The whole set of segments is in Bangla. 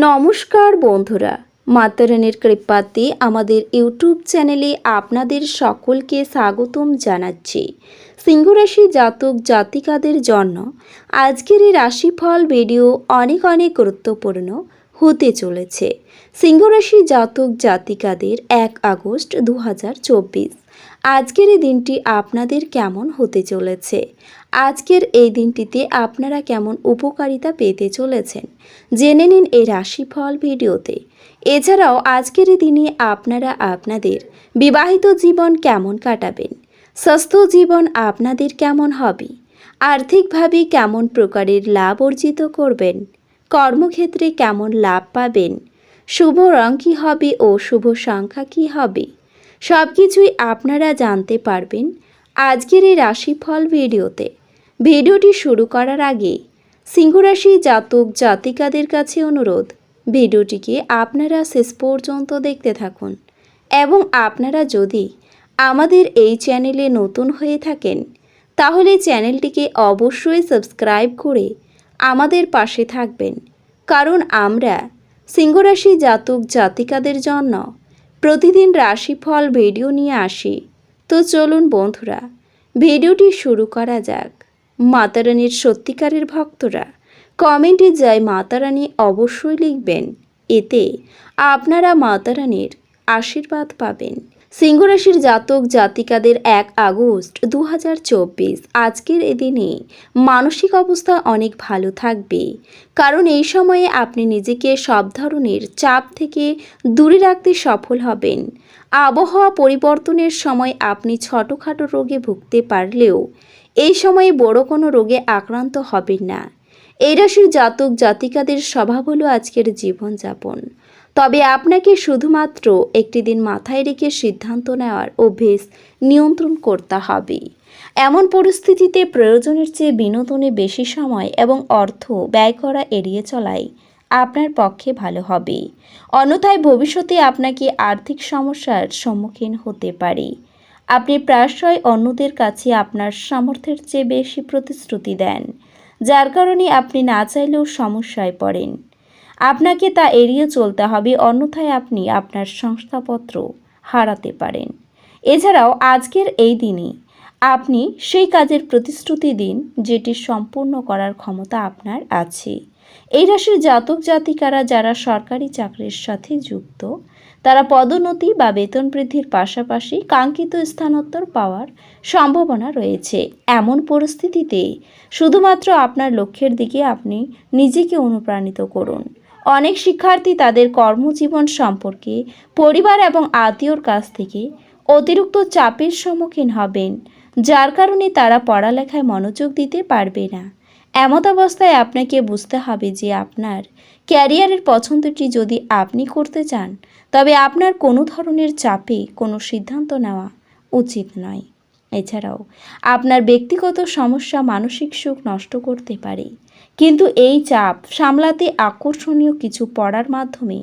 নমস্কার বন্ধুরা, মাতারানীর কৃপাতে আমাদের ইউটিউব চ্যানেলে আপনাদের সকলকে স্বাগতম জানাচ্ছি। সিংহ রাশি জাতক জাতিকাদের জন্য আজকের এই রাশিফল ভিডিও অনেক গুরুত্বপূর্ণ হতে চলেছে। সিংহ রাশি জাতক জাতিকাদের 1 আগস্ট 2024 আজকের এই দিনটি আপনাদের কেমন হতে চলেছে, আজকের এই দিনটিতে আপনারা কেমন উপকারিতা পেতে চলেছেন জেনে নিন এই রাশিফল ভিডিওতে। এছাড়াও আজকের এই দিনে আপনারা আপনাদের বিবাহিত জীবন কেমন কাটাবেন, স্বাস্থ্য জীবন আপনাদের কেমন হবে, আর্থিকভাবে কেমন প্রকারের লাভ অর্জিত করবেন, কর্মক্ষেত্রে কেমন লাভ পাবেন, শুভ রং কী হবে ও শুভ সংখ্যা কী হবে, সব কিছুই আপনারা জানতে পারবেন আজকের এই রাশিফল ভিডিওতে। ভিডিওটি শুরু করার আগে সিংহ রাশি জাতক জাতিকাদের কাছে অনুরোধ, ভিডিওটিকে আপনারা শেষ পর্যন্ত দেখতে থাকুন এবং আপনারা যদি আমাদের এই চ্যানেলে নতুন হয়ে থাকেন তাহলে চ্যানেলটিকে অবশ্যই সাবস্ক্রাইব করে আমাদের পাশে থাকবেন, কারণ আমরা সিংহ রাশি জাতক জাতিকাদের জন্য প্রতিদিন রাশিফল ভিডিও নিয়ে আসি। তো চলুন বন্ধুরা, ভিডিওটি শুরু করা যাক। মাতারানীর সত্যিকারের ভক্তরা কমেন্টে জয় মাতারানী অবশ্যই লিখবেন, এতে আপনারা মাতারানীর আশীর্বাদ পাবেন। সিংহ রাশির জাতক জাতিকাদের 1 আগস্ট 2024 আজকের এই দিনে মানসিক অবস্থা অনেক ভালো থাকবে, কারণ এই সময়ে আপনি নিজেকে সব ধরনের চাপ থেকে দূরে রাখতে সফল হবেন। আবহাওয়া পরিবর্তনের সময় আপনি ছোটোখাটো রোগে ভুগতে পারলেও এই সময়ে বড় কোনো রোগে আক্রান্ত হবেন না। এই রাশির জাতক জাতিকাদের স্বভাব হলো আজকের জীবনযাপন, তবে আপনাকে শুধুমাত্র একটি দিন মাথায় রেখে সিদ্ধান্ত নেওয়ার অভ্যেস নিয়ন্ত্রণ করতে হবে। এমন পরিস্থিতিতে প্রয়োজনের চেয়ে বিনোদনে বেশি সময় এবং অর্থ ব্যয় করা এড়িয়ে চলাই আপনার পক্ষে ভালো হবে, অন্যথায় ভবিষ্যতে আপনাকে আর্থিক সমস্যার সম্মুখীন হতে পারে। আপনি প্রায়শই অন্যদের কাছে আপনার সামর্থ্যের চেয়ে বেশি প্রতিশ্রুতি দেন, যার কারণে আপনি না চাইলেও সমস্যায় পড়েন। আপনাকে তা এড়িয়ে চলতে হবে, অন্যথায় আপনি আপনার শংসাপত্র হারাতে পারেন। এছাড়াও আজকের এই দিনে আপনি সেই কাজের প্রতিশ্রুতি দিন যেটি সম্পূর্ণ করার ক্ষমতা আপনার আছে। এই রাশির জাতক জাতিকারা যারা সরকারি চাকরির সাথে যুক্ত তারা পদোন্নতি বা বেতন বৃদ্ধির পাশাপাশি কাঙ্ক্ষিত স্থানান্তর পাওয়ার সম্ভাবনা রয়েছে। এমন পরিস্থিতিতে শুধুমাত্র আপনার লক্ষ্যের দিকে আপনি নিজেকে অনুপ্রাণিত করুন। অনেক শিক্ষার্থী তাদের কর্মজীবন সম্পর্কে পরিবার এবং আত্মীয়র কাছ থেকে অতিরিক্ত চাপের সম্মুখীন হবেন, যার কারণে তারা পড়ালেখায় মনোযোগ দিতে পারবে না। এমতাবস্থায় আপনাকে বুঝতে হবে যে আপনার ক্যারিয়ারের পছন্দটি যদি আপনি করতে চান তবে আপনার কোনো ধরনের চাপে কোনো সিদ্ধান্ত নেওয়া উচিত নয়। এছাড়াও আপনার ব্যক্তিগত সমস্যা মানসিক সুখ নষ্ট করতে পারে, কিন্তু এই চাপ সামলাতে আকর্ষণীয় কিছু পড়ার মাধ্যমে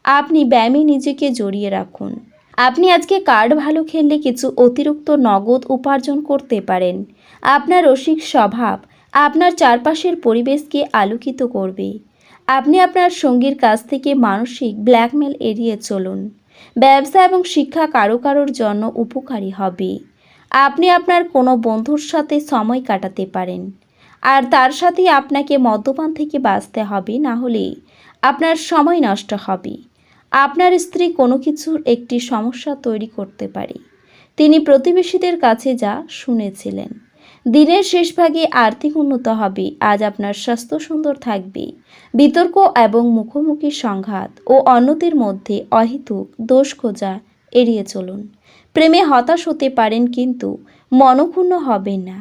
আপনি ব্যায়ামে নিজেকে জড়িয়ে রাখুন। আপনি আজকে কার্ড ভালো খেললে কিছু অতিরিক্ত নগদ উপার্জন করতে পারেন। আপনার রসিক স্বভাব আপনার চারপাশের পরিবেশকে আলোকিত করবে। আপনি আপনার সঙ্গীর কাছ থেকে মানসিক ব্ল্যাকমেল এড়িয়ে চলুন। ব্যবসা এবং শিক্ষা কারোর জন্য উপকারী হবে। আপনি আপনার কোনো বন্ধুর সাথে সময় কাটাতে পারেন, আর তার সাথে আপনাকে মদ্যপান থেকে বাঁচতে হবে, না হলে আপনার সময় নষ্ট হবে। আপনার স্ত্রী কোনো কিছুর একটি সমস্যা তৈরি করতে পারে। তিনি প্রতিবেশীদের কাছে যা শুনেছিলেন। দিনের শেষ ভাগে আর্থিক উন্নতি হবে। আজ আপনার স্বাস্থ্য সুন্দর থাকবে। বিতর্ক এবং মুখোমুখি সংঘাত ও অন্যদের মধ্যে অহেতুক দোষ খোঁজা এড়িয়ে চলুন। প্রেমে হতাশ হতে পারেন, কিন্তু মনক্ষুণ্ণ হবেন না,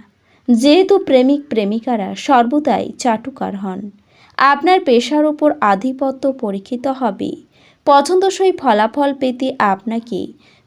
যেহেতু প্রেমিক প্রেমিকারা সর্বদাই চাটুকার হন। আপনার পেশার ওপর আধিপত্য পরীক্ষিত হবে। পছন্দসই ফলাফল পেতে আপনাকে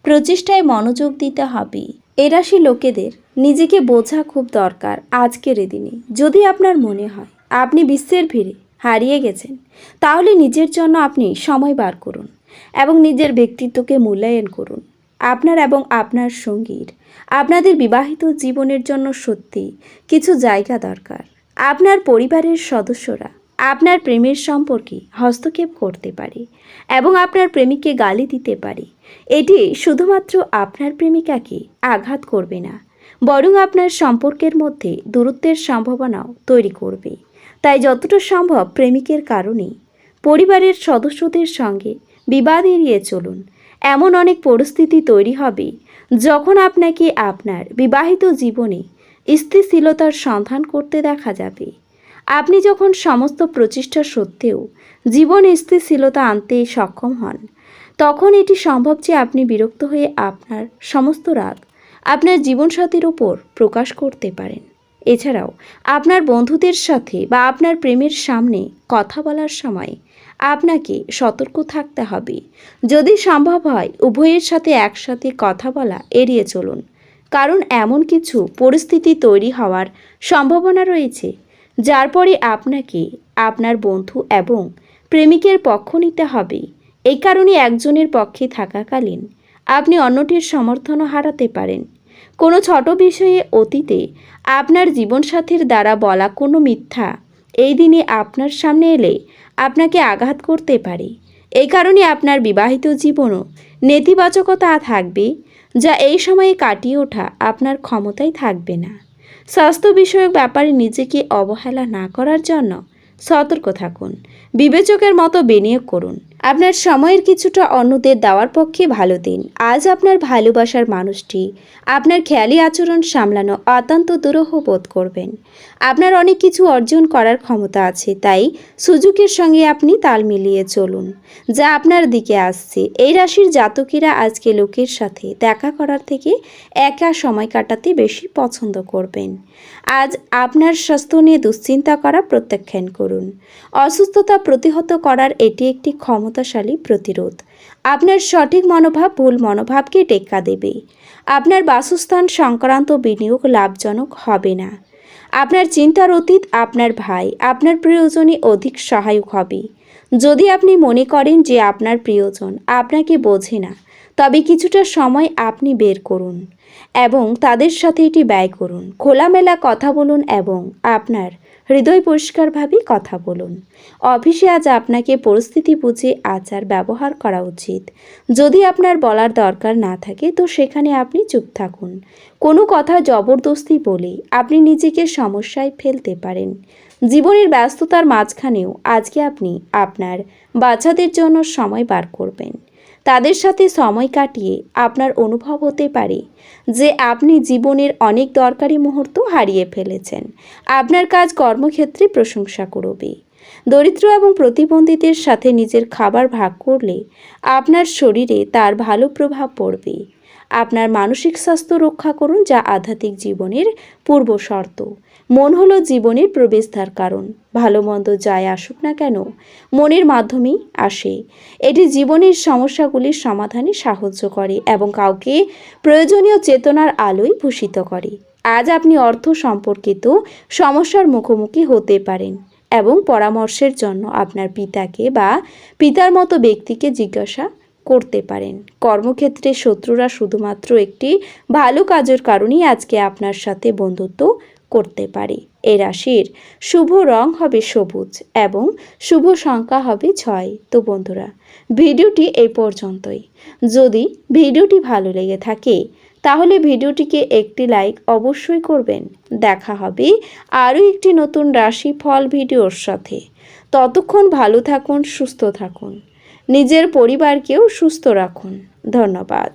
প্রচেষ্টায় মনোযোগ দিতে হবে। এ রাশি লোকেদের নিজেকে বোঝা খুব দরকার আজকের এই দিনে। যদি আপনার মনে হয় আপনি বিশ্বের ভিড়ে হারিয়ে গেছেন, তাহলে নিজের জন্য আপনি সময় বার করুন এবং নিজের ব্যক্তিত্বকে মূল্যায়ন করুন। আপনার এবং আপনার সঙ্গীর আপনাদের বিবাহিত জীবনের জন্য সত্যি কিছু জায়গা দরকার। আপনার পরিবারের সদস্যরা আপনার প্রেমের সম্পর্কে হস্তক্ষেপ করতে পারে এবং আপনার প্রেমিককে গালি দিতে পারে। এটি শুধুমাত্র আপনার প্রেমিকাকে আঘাত করবে না, বরং আপনার সম্পর্কের মধ্যে দূরত্বের সম্ভাবনাও তৈরি করবে। তাই যতটা সম্ভব প্রেমিকের কারণে পরিবারের সদস্যদের সঙ্গে বিবাদ এড়িয়ে চলুন। এমন অনেক পরিস্থিতি তৈরি হবে যখন আপনাকে আপনার বিবাহিত জীবনে স্থিতিশীলতার সন্ধান করতে দেখা যাবে। আপনি যখন সমস্ত প্রচেষ্টা সত্ত্বেও জীবনে স্থিতিশীলতা আনতে সক্ষম হন, তখন এটি সম্ভব যে আপনি বিরক্ত হয়ে আপনার সমস্ত রাগ আপনার জীবনসাথীর উপর প্রকাশ করতে পারেন। এছাড়াও আপনার বন্ধুদের সাথে বা আপনার প্রেমের সামনে কথা বলার সময় আপনাকে সতর্ক থাকতে হবে। যদি সম্ভব হয় উভয়ের সাথে একসাথে কথা বলা এড়িয়ে চলুন, কারণ এমন কিছু পরিস্থিতি তৈরি হওয়ার সম্ভাবনা রয়েছে যার পরে আপনাকে আপনার বন্ধু এবং প্রেমিকের পক্ষ নিতে হবে। এই কারণে একজনের পক্ষে থাকাকালীন আপনি অন্যটির সমর্থনও হারাতে পারেন। কোনো ছোট বিষয়ে অতীতে আপনার জীবনসাথীর দ্বারা বলা কোনো মিথ্যা এই দিনে আপনার সামনে এলে আপনাকে আঘাত করতে পারে। এই কারণে আপনার বিবাহিত জীবনও নেতিবাচকতা থাকবে, যা এই সময়ে কাটিয়ে ওঠা আপনার ক্ষমতায় থাকবে না। স্বাস্থ্য বিষয়ক ব্যাপারে নিজেকে অবহেলা না করার জন্য সতর্ক থাকুন। বিবেচকের মতো বিনিয়োগ করুন। আপনার সময়ের কিছুটা অন্যদের দেওয়ার পক্ষে ভালো দিন। আজ আপনার ভালোবাসার মানুষটি আপনার খেয়ালি আচরণ সামলানো অত্যন্ত দুরূহ বোধ করবেন। আপনার অনেক কিছু অর্জন করার ক্ষমতা আছে, তাই সুযোগের সঙ্গে আপনি তাল মিলিয়ে চলুন, যা আপনার দিকে আসছে। এই রাশির জাতকেরা আজকে লোকের সাথে দেখা করার থেকে একা সময় কাটাতে বেশি পছন্দ করবেন। আজ আপনার স্বাস্থ্য নিয়ে দুশ্চিন্তা করা প্রত্যাখ্যান করুন। অসুস্থতা প্রতিহত করার এটি একটি ক্ষমতাশালী প্রতিরোধ। আপনার সঠিক মনোভাব ভুল মনোভাবকে টেক্কা দেবে। আপনার বাসস্থান সংক্রান্ত বিনিয়োগ লাভজনক হবে না। আপনার চিন্তার অতীত আপনার ভাই আপনার প্রিয়জনই অধিক সহায়ক হবে। যদি আপনি মনে করেন যে আপনার প্রিয়জন আপনাকে বোঝে না, তবে কিছুটা সময় আপনি বের করুন এবং তাদের সাথে এটি ব্যয় করুন। খোলামেলা কথা বলুন এবং আপনার হৃদয় পরিষ্কারভাবে কথা বলুন। অফিসে আজ আপনাকে পরিস্থিতি বুঝে আচার ব্যবহার করা উচিত। যদি আপনার বলার দরকার না থাকে তো সেখানে আপনি চুপ থাকুন। কোনো কথা জবরদস্তি বলে আপনি নিজেকে সমস্যায় ফেলতে পারেন। জীবনের ব্যস্ততার মাঝখানেও আজকে আপনি আপনার বাচ্চাদের জন্য সময় বার করবেন। তাদের সাথে সময় কাটিয়ে আপনার অনুভব হতে পারে যে আপনি জীবনের অনেক দরকারি মুহূর্ত হারিয়ে ফেলেছেন। আপনার কাজ কর্মক্ষেত্রে প্রশংসা করবে। দরিদ্র এবং প্রতিবন্ধীদের সাথে নিজের খাবার ভাগ করলে আপনার শরীরে তার ভালো প্রভাব পড়বে। আপনার মানসিক স্বাস্থ্য রক্ষা করুন, যা আধ্যাত্মিক জীবনের পূর্ব শর্ত। মন হলো জীবনের প্রবেশদ্বার, কারণ ভালো মন্দ যাই আসুক না কেন মনের মাধ্যমেই আসে। এটি জীবনের সমস্যাগুলির সমাধানে সাহায্য করে এবং কাউকে প্রয়োজনীয় চেতনার আলোয় ভূষিত করে। আজ আপনি অর্থ সম্পর্কিত সমস্যার মুখোমুখি হতে পারেন এবং পরামর্শের জন্য আপনার পিতাকে বা পিতার মতো ব্যক্তিকে জিজ্ঞাসা করতে পারেন। কর্মক্ষেত্রে শত্রুরা শুধুমাত্র একটি ভালো কাজের কারণেই আজকে আপনার সাথে বন্ধুত্ব করতে পারে। এই রাশির শুভ রং হবে সবুজ এবং শুভ সংখ্যা হবে 6। তো বন্ধুরা, ভিডিওটি এই পর্যন্তই। যদি ভিডিওটি ভালো লেগে থাকে তাহলে ভিডিওটিকে একটি লাইক অবশ্যই করবেন। দেখা হবে আরও একটি নতুন রাশিফল ভিডিওর সাথে। ততক্ষণ ভালো থাকুন, সুস্থ থাকুন, নিজের পরিবারকেও সুস্থ রাখুন। ধন্যবাদ।